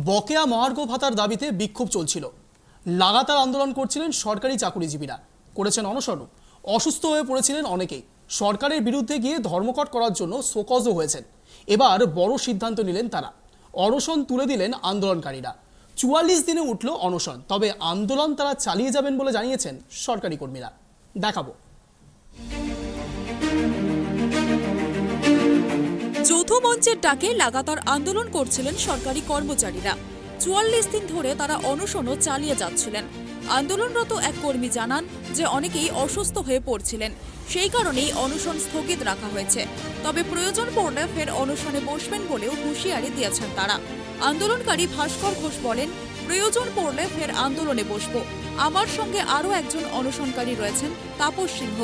বকেয়া মহার্ঘ ভাতার দাবিতে বিক্ষোভ চলছিল। লাগাতার আন্দোলন করছিলেন সরকারি চাকুরিজীবীরা, করেছেন অনশনও। অসুস্থ হয়ে পড়েছিলেন অনেকেই। সরকারের বিরুদ্ধে গিয়ে ধর্মঘট করার জন্য শোকজও হয়েছেন। এবার বড় সিদ্ধান্ত নিলেন তারা, অনশন তুলে দিলেন আন্দোলনকারীরা। ৪৪ দিনে উঠল অনশন, তবে আন্দোলন তারা চালিয়ে যাবেন বলে জানিয়েছেন সরকারি কর্মীরা। দেখাবো। যৌথ মঞ্চের ডাকে লাগাতার আন্দোলন করছিলেন সরকারি কর্মচারীরা। ৪৪ দিন ধরে তারা অনশনও চালিয়ে যাচ্ছিলেন। আন্দোলনরত এক কর্মী জানান যে অনেকেই অসুস্থ হয়ে পড়ছিলেন, সেই কারণেই অনশন স্থগিত রাখা হয়েছে। তবে প্রয়োজন পড়লে ফের অনশনে বসবেন বলেও হুঁশিয়ারি দিয়েছেন তারা। আন্দোলনকারী ভাস্কর ঘোষ বলেন, প্রয়োজন পড়লে ফের আন্দোলনে বসব। আমার সঙ্গে আরও একজন অনশনকারী রয়েছেন, তাপস সিংহ।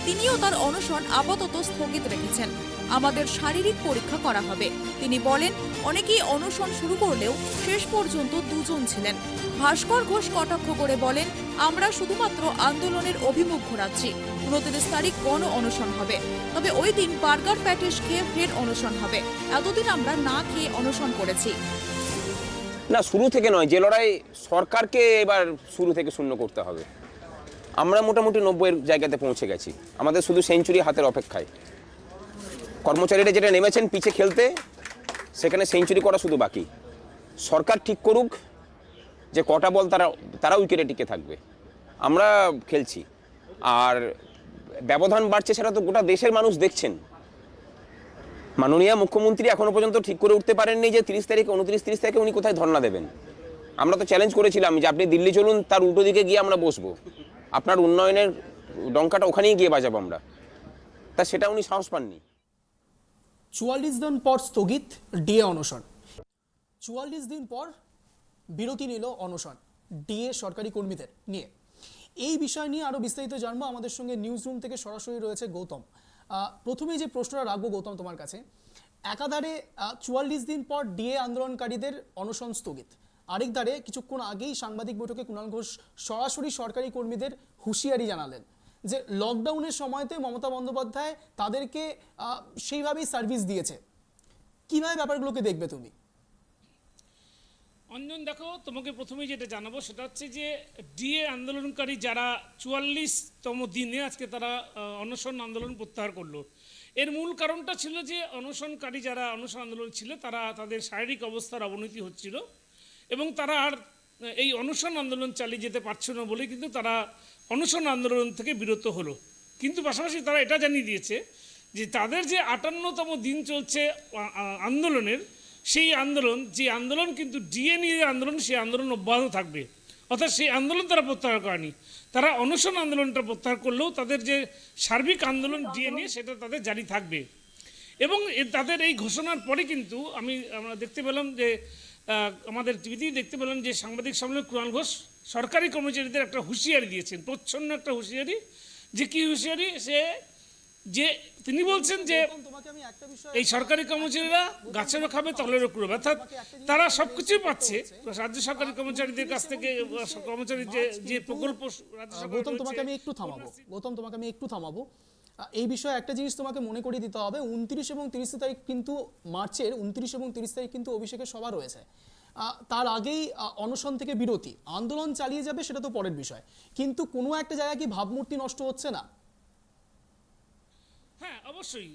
তিনিও তার অনশন আপাতত স্থগিত রেখেছেন। আমাদের শারীরিক পরীক্ষা করা হবে। তিনি বলেন, অনেকেই অনশন শুরু করলেও শেষ পর্যন্ত দুজন ছিলেন। ভাস্কর ঘোষ কটাক্ষ করে বলেন, আমরা শুধুমাত্র আন্দোলনের অভিমুখ ঘোরাচ্ছি। 29 তারিখ গণ অনশন হবে, তবে ওই দিন বার্গার প্যাটিস খেয়ে ফের অনশন হবে। এতদিন আমরা না খেয়ে অনশন করেছি। না, শুরু থেকে নয়, যে লড়াই সরকারকে এবার শুরু থেকে শূন্য করতে হবে। আমরা মোটামুটি 90-এর জায়গাতে পৌঁছে গেছি, আমাদের শুধু সেঞ্চুরি হাতের অপেক্ষায়। কর্মচারীরা যেটা নেমেছেন পিছে খেলতে, সেখানে সেঞ্চুরি করা শুধু বাকি। সরকার ঠিক করুক যে কটা বল তারা উইকেটে টিকে থাকবে। আমরা খেলছি, আর ব্যবধান বাড়ছে সেটা তো গোটা দেশের মানুষ দেখছেন। মাননীয় মুখ্যমন্ত্রী এখনো পর্যন্ত ঠিক করে উঠতে পারেননি যে 30 তারিখ 29-30 তারিখে উনি কোথায় ধর্ণা দেবেন। আমরা তো চ্যালেঞ্জ করেছিলাম যে আপনি দিল্লি চলুন, তার উল্টো দিকে গিয়ে আমরা বসবো, আপনার উন্নয়নের ডঙ্কাটা ওখানেই গিয়ে বাজাবো আমরা। তা সেটা উনি সাহস পাননি। ৪৪ দিন পর স্থগিত ডিএ অনশন। ৪৪ দিন পর বিরতি নিল অনশন ডিএ সরকারি কর্মীদের নিয়ে। এই বিষয় নিয়ে আরো বিস্তারিত জানবো। আমাদের সঙ্গে নিউজ রুম থেকে সরাসরি রয়েছে গৌতম। প্রথমেই যে প্রশ্নটা রাখবো গৌতম তোমার কাছে, একাধারে ৪৪ দিন পর ডিএ আন্দোলনকারীদের অনশন স্থগিত, আরেক ধারে কিছুক্ষণ আগেই সাংবাদিক বৈঠকে কুণাল ঘোষ সরাসরি সরকারি কর্মীদের হুঁশিয়ারি জানালেন যে লকডাউনের সময়তে মমতা বন্দ্যোপাধ্যায় তাদেরকে সেইভাবেই সার্ভিস দিয়েছে। কিভাবে ব্যাপারগুলোকে দেখবে তুমি? অঞ্জন, দেখো, তোমাকে প্রথমেই যেটা জানাবো সেটা হচ্ছে যে ডিএ আন্দোলনকারী যারা ৪৪তম দিনে আজকে তারা অনশন আন্দোলন প্রত্যাহার করলো, এর মূল কারণটা ছিল যে অনশনকারী যারা অনশন আন্দোলন ছিল তারা তাদের শারীরিক অবস্থার অবনতি হচ্ছিল এবং তারা আর এই অনশন আন্দোলন চালিয়ে যেতে পারছিল না বলে কিন্তু তারা অনশন আন্দোলন থেকে বিরত হলো। কিন্তু পাশাপাশি তারা এটা জানিয়ে দিয়েছে যে তাদের যে ৫৮তম দিন চলছে আন্দোলনের, সেই আন্দোলন কিন্তু ডিএ নিয়ে আন্দোলন, সেই আন্দোলন অব্যাহত থাকবে। অর্থাৎ সেই আন্দোলন তারা প্রত্যাহার করেনি। তারা অনশন আন্দোলনটা প্রত্যাহার করলেও তাদের যে সার্বিক আন্দোলন ডিএ নিয়ে সেটা তাদের জারি থাকবে। এবং তাদের এই ঘোষণার পরে কিন্তু আমরা দেখতে পেলাম যে আমাদের টিভিতেই দেখতে পেলাম যে সাংবাদিক সম্মেলনে কুণাল ঘোষ সরকারি কর্মচারীদের একটা হুঁশিয়ারি দিয়েছেন, প্রচ্ছন্ন একটা হুঁশিয়ারি। যে কি হুঁশিয়ারি? যে তিনি বলছেন যে এই সরকারি কর্মচারীরা গাছেরও খাবে তলেরও কুড়বে, অর্থাৎ তারা সবকিছুই পাচ্ছে রাজ্য সরকারি কর্মচারীদের কাছ থেকে। কর্মচারী যে প্রকল্প গৌতম, তোমাকে আমি একটু থামাবো। এই বিষয়ে একটা জিনিস তোমাকে মনে করিয়ে দিতে হবে, 29 এবং 30 তারিখ কিন্তু মার্চের 29 এবং 30 তারিখ কিন্তু অভিষেকের সভা রয়েছে। তার আগেই অনশন থেকে বিরতি, আন্দোলন চালিয়ে যাবে সেটা তো পরের বিষয়, কিন্তু কোনো একটা জায়গায় কি ভাবমূর্তি নষ্ট হচ্ছে না? হ্যাঁ, অবশ্যই।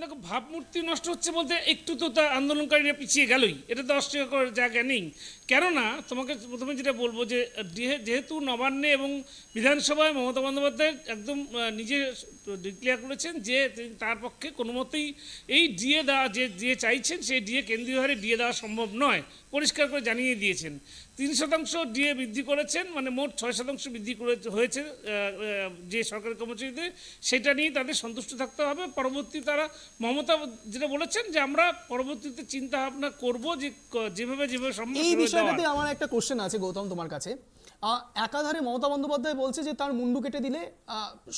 দেখো, ভাবমূর্তি নষ্ট হচ্ছে বলতে একটু তো তার আন্দোলনকারীরা পিছিয়ে গেলই, এটা তো অস্বীকার করার জায়গা নেই। কেননা তোমাকে প্রথমে যেটা বলবো যে যেহেতু নবান্নে এবং বিধানসভায় মমতা বন্দ্যোপাধ্যায় একদম নিজে ডিক্লেয়ার করেছেন যে তার পক্ষে কোনো মতেই এই ডিএ দেওয়া, যে চাইছেন সেই ডিএ কেন্দ্রীয় হারে ডিএ দেওয়া সম্ভব নয়, পরিষ্কার করে জানিয়ে দিয়েছেন। 3% ডিএ বৃদ্ধি করেছেন, মানে মোট 6% বৃদ্ধি হয়েছে যে সরকারি কর্মচারীদের, সেটা নিয়ে তাদের সন্তুষ্ট থাকতে হবে। পরবর্তী তারা মমতা যেটা বলেছেন যে আমরা পরবর্তীতে চিন্তা ভাবনা করবো যে যেভাবে সম্ভব। এই বিষয়টাতে আমার একটা কোশ্চেন আছে গৌতম তোমার কাছে। একাধারে মমতা বন্দ্যোপাধ্যায় বলছে যে তার মুন্ডু কেটে দিলে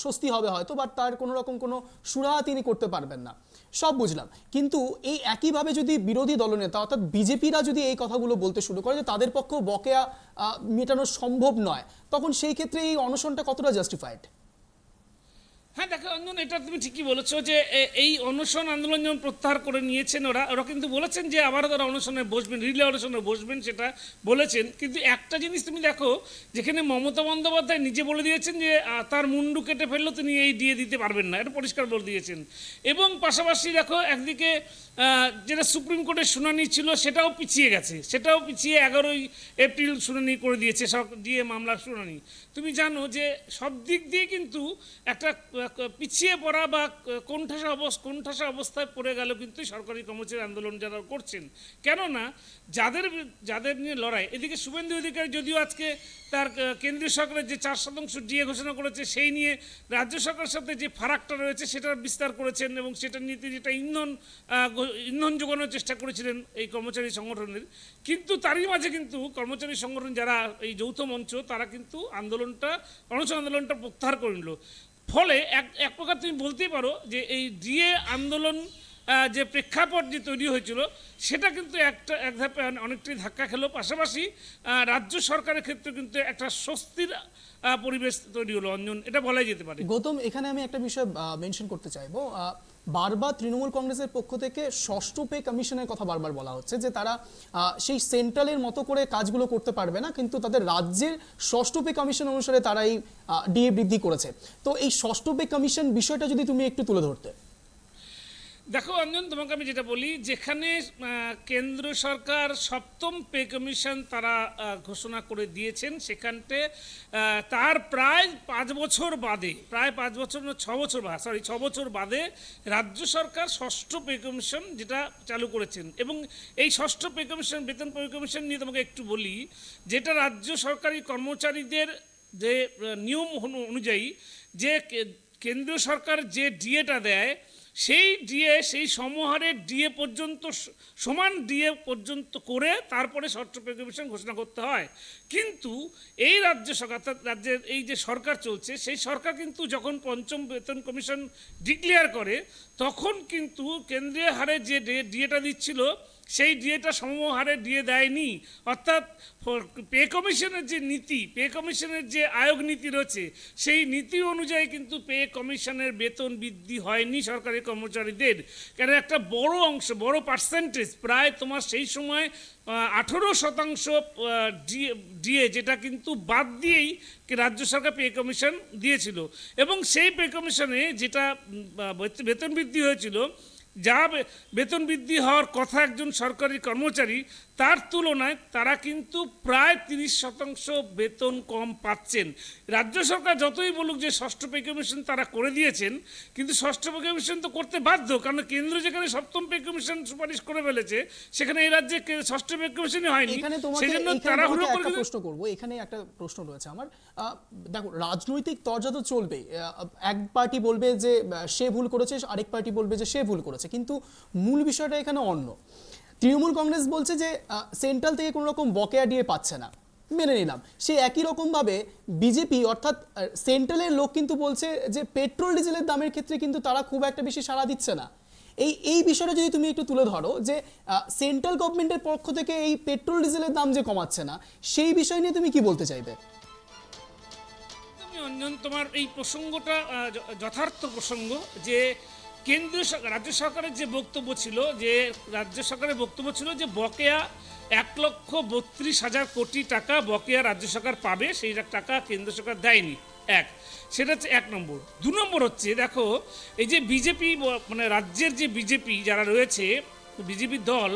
স্বস্তি হবে হয়তো, বাট তার কোনো রকম কোনো সুরাহা তিনি করতে পারবেন না, সব বুঝলাম। কিন্তু এই একইভাবে যদি বিরোধী দলনেতা অর্থাৎ বিজেপিরা যদি এই কথাগুলো বলতে শুরু করে যে তাদের পক্ষেও বকেয়া মেটানো সম্ভব নয়, তখন সেই ক্ষেত্রে এই অনশনটা কতটা জাস্টিফাইড? হ্যাঁ দেখো অঞ্জন, এটা তুমি ঠিকই বলেছো যে এই অনশন আন্দোলন যেমন প্রত্যাহার করে নিয়েছেন ওরা কিন্তু বলেছেন যে আবারও তারা অনশনে বসবেন, রিলে অনশনে বসবেন, সেটা বলেছেন। কিন্তু একটা জিনিস তুমি দেখো, যেখানে মমতা বন্দ্যোপাধ্যায় নিজে বলে দিয়েছেন যে তার মুন্ডু কেটে ফেললেও তিনি এই দিয়ে দিতে পারবেন না, এটা পরিষ্কার বলে দিয়েছেন। এবং পাশাপাশি দেখো একদিকে যেটা সুপ্রিম কোর্টের শুনানি ছিল সেটাও পিছিয়ে গেছে, সেটাও পিছিয়ে 11ই এপ্রিল শুনানি করে দিয়েছে ডিএ মামলার শুনানি। তুমি জানো যে সব দিক দিয়ে কিন্তু একটা পিছিয়ে পড়া বা কোণঠাসা অবস্থায় পড়ে গেল কিন্তু সরকারি কর্মচারী আন্দোলন যারা করছেন। কেননা যাদের নিয়ে লড়াই, এদিকে শুভেন্দু অধিকারী যদিও আজকে তার কেন্দ্রীয় সরকারের যে 4% ডিএ ঘোষণা করেছে সেই নিয়ে রাজ্য সরকারের সাথে যে ফারাকটা রয়েছে সেটার বিস্তার করেছেন এবং সেটার নীতি যেটা ইন্ধন যোগানোর চেষ্টা করেছিলেন এই কর্মচারী সংগঠনের। কিন্তু তারই মাঝে কিন্তু কর্মচারী সংগঠন যারা এই যৌথ মঞ্চ তারা কিন্তু অনশন আন্দোলনটা প্রত্যাহার করে নিল। ফলে এক প্রকার তুমি বলতেই পারো যে এই ডিএ আন্দোলন যে প্রেক্ষাপট যে তৈরি হয়েছিল সেটা কিন্তু এক ধাপে অনেকটাই ধাক্কা খেলো। পাশাপাশি রাজ্য সরকারের ক্ষেত্রে কিন্তু একটা স্বস্তির পরিবেশ তৈরি হলো অঞ্জন, এটা বলাই যেতে পারে। গৌতম, এখানে আমি একটা বিষয় মেনশন করতে চাইবো। বারবার তৃণমূল কংগ্রেসের পক্ষ থেকে ষষ্ঠ পে কমিশনের কথা বারবার বলা হচ্ছে যে তারা সেই সেন্ট্রালের মতো করে কাজগুলো করতে পারবে না, কিন্তু তাদের রাজ্যের ষষ্ঠ পে কমিশন অনুসারে তারা এই ডিএ বৃদ্ধি করেছে। তো এই ষষ্ঠ পে কমিশন বিষয়টা যদি তুমি একটু তুলে ধরতে। দেখো অঞ্জন, তোমাকে আমি যেটা বলি, যেখানে কেন্দ্র সরকার সপ্তম পে কমিশন তারা ঘোষণা করে দিয়েছেন, সেখানতে তার প্রায় 5 বছর বাদে, প্রায় 5 বছর না 6 বছর 6 বছর বাদে রাজ্য সরকার ষষ্ঠ পে কমিশন যেটা চালু করেছেন। এবং এই ষষ্ঠ পে কমিশন, বেতন পে কমিশন নিয়ে তোমাকে একটু বলি, যেটা রাজ্য সরকারি কর্মচারীদের যে নিয়ম অনুযায়ী যে কেন্দ্রীয় সরকার যে ডিএটা দেয় সেই ডিএ, সেই সমহারের ডিএ পর্যন্ত, সমান ডিএ পর্যন্ত করে তারপরে ষষ্ঠ পে কমিশন ঘোষণা করতে হয়। কিন্তু এই রাজ্য সরকার, রাজ্যের এই যে সরকার চলছে সেই সরকার কিন্তু যখন পঞ্চম বেতন কমিশন ডিক্লেয়ার করে তখন কিন্তু কেন্দ্রীয় হারে যে ডিএটা দিচ্ছিল সেই ডিএটা সমহারে ডিএ দেয়নি। অর্থাৎ পে কমিশনের যে নীতি, পে কমিশনের যে আয়োগ নীতি রয়েছে সেই নীতি অনুযায়ী কিন্তু পে কমিশনের বেতন বৃদ্ধি হয়নি সরকারি কর্মচারীদের। কেন একটা বড় অংশ, বড় পার্সেন্টেজ, প্রায় তোমার সেই সময় 18% ডিএ যেটা কিন্তু বাদ দিয়েই রাজ্য সরকার পে কমিশন দিয়েছিল। এবং সেই পে কমিশনে যেটা বেতন বৃদ্ধি হয়েছিল, যা বেতন বৃদ্ধি হওয়ার কথা একজন সরকারি কর্মচারী, তার তুলনায় তারা কিন্তু প্রায় 30% বেতন কম পাচ্ছেন। রাজ্য সরকার যতই বলুক যে ষষ্ঠ পে কমিশন তারা করে দিয়েছেন, কিন্তু ষষ্ঠ পে কমিশন তো করতে বাধ্য, কারণ কেন্দ্র যেখানে সপ্তম পে কমিশন সুপারিশ করে ফেলেছে সেখানে এই রাজ্যে ষষ্ঠ পে কমিশনই হয়নি। সেজন্য তারা প্রশ্ন করবো, এখানে একটা প্রশ্ন রয়েছে আমার। দেখো, রাজনৈতিক তরজা তো চলবে, এক পার্টি বলবে যে সে ভুল করেছে, আরেক পার্টি বলবে যে সে ভুল করেছে, কিন্তু মূল বিষয়টা এখানে অন্য। তৃণমূল কংগ্রেস বলছে যে সেন্ট্রাল থেকে কোনো রকম বকেয়া ডিএ পাচ্ছে না, মেনে নিলাম। সে একই রকমভাবে বিজেপি অর্থাৎ সেন্ট্রালের লোক কিন্তু বলছে যে পেট্রোল ডিজেলের দামের ক্ষেত্রে কিন্তু তারা খুব একটা বেশি সাড়া দিচ্ছে না। এই বিষয়টা যদি তুমি একটু তুলে ধরো যে সেন্ট্রাল গভর্নমেন্টের পক্ষ থেকে এই পেট্রোল ডিজেলের দাম যে কমাচ্ছে না, সেই বিষয় নিয়ে তুমি কি বলতে চাইবে? অঞ্জন, তোমার এই প্রসঙ্গটা যথার্থ প্রসঙ্গ। যে রাজ্য সরকারের যে বক্তব্য ছিল, যে বকেয়া 1,32,000 কোটি টাকা বকেয়া রাজ্য সরকার পাবে, সেই টাকা কেন্দ্র সরকার দেয়নি। সেটা হচ্ছে 1 নম্বর। 2 নম্বর হচ্ছে, দেখো এই যে বিজেপি, মানে রাজ্যের যে বিজেপি যারা রয়েছে, বিজেপি দল,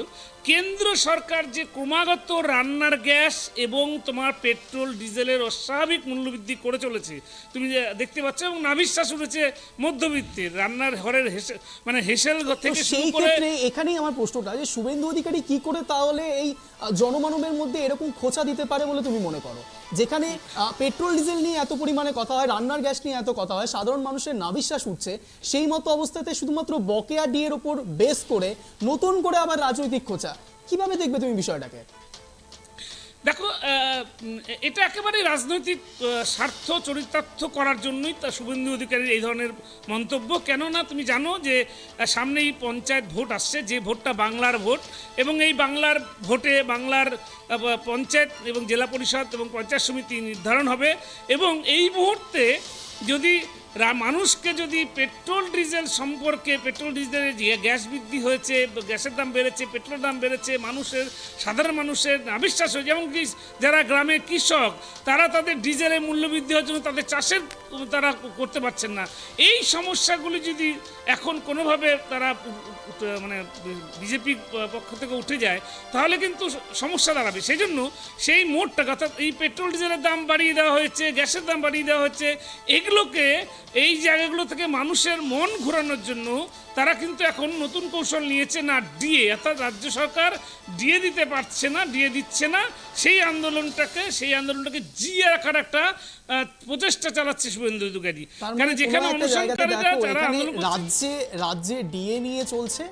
কেন্দ্র সরকার যে ক্রমাগত রান্নার গ্যাস এবং তোমার পেট্রোল ডিজেলের অস্বাভাবিক মূল্যবৃদ্ধি করে চলেছে, তুমি দেখতে পাচ্ছ। এবং নাভিশ্বাস উঠেছে মধ্যবিত্তের রান্নার ঘরের হেসেল থেকে শুরু করে। এখানেই আমার প্রশ্নটা, যে শুভেন্দু অধিকারী কি করে তাহলে এই জনমানবের মধ্যে এরকম খোঁচা দিতে পারে বলে তুমি মনে করো? যেখানে পেট্রোল ডিজেল নিয়ে এত পরিমাণে কথা হয়, রান্নার গ্যাস নিয়ে এত কথা হয়, সাধারণ মানুষের নাভিশ্বাস উঠছে, সেই মতো অবস্থাতে শুধুমাত্র বকেয়া ডিএর ওপর বেস করে নতুন করে আবার রাজনৈতিক খোঁচা, কিভাবে দেখবে তুমি বিষয়টাকে? দেখো, এটা একেবারেই রাজনৈতিক স্বার্থ চরিতার্থ করার জন্যই তা শুভেন্দু অধিকারীর এই ধরনের মন্তব্য। কেননা তুমি জানো যে সামনেই পঞ্চায়েত ভোট আসছে, যে ভোটটা বাংলার ভোট, এবং এই বাংলার ভোটে বাংলার পঞ্চায়েত এবং জেলা পরিষদ এবং পঞ্চায়েত সমিতি নির্ধারণ হবে। এবং এই মুহূর্তে যদি মানুষকে যদি পেট্রোল ডিজেল সম্পর্কে, পেট্রোল ডিজেলের যে গ্যাস বৃদ্ধি হয়েছে, গ্যাসের দাম বেড়েছে, পেট্রোল দাম বেড়েছে, সাধারণ মানুষের অবিশ্বাস হয়েছে, যেমন কি যারা গ্রামের কৃষক তারা তাদের ডিজেলের মূল্য বৃদ্ধি হওয়ার জন্য তাদের চাষের তারা করতে পারছেন না। এই সমস্যাগুলি যদি এখন কোনোভাবে তারা মানে বিজেপির পক্ষ থেকে উঠে যায় তাহলে কিন্তু সমস্যা দাঁড়াবে। সেই জন্য সেই মোট টাকা, অর্থাৎ এই পেট্রোল ডিজেলের দাম বাড়িয়ে দেওয়া হয়েছে, গ্যাসের দাম বাড়িয়ে দেওয়া হয়েছে, এগুলোকে এই জায়গাগুলো থেকে মানুষের মন ঘোরানোর জন্য তারা কিন্তু এখন নতুন কৌশল নিয়েছে, না ডিএ, অর্থাৎ রাজ্য সরকার ডিএ দিতে পারছে না, ডিএ দিচ্ছে না, সেই আন্দোলনটাকে জিয়ে রাখার একটা প্রচেষ্টা চালাচ্ছে শুভেন্দু অধিকারী। কারণ যেখানে অনুসরণকারীরা যারা আন্দোলন রাজ্যে ডিএ নিয়ে চলছে,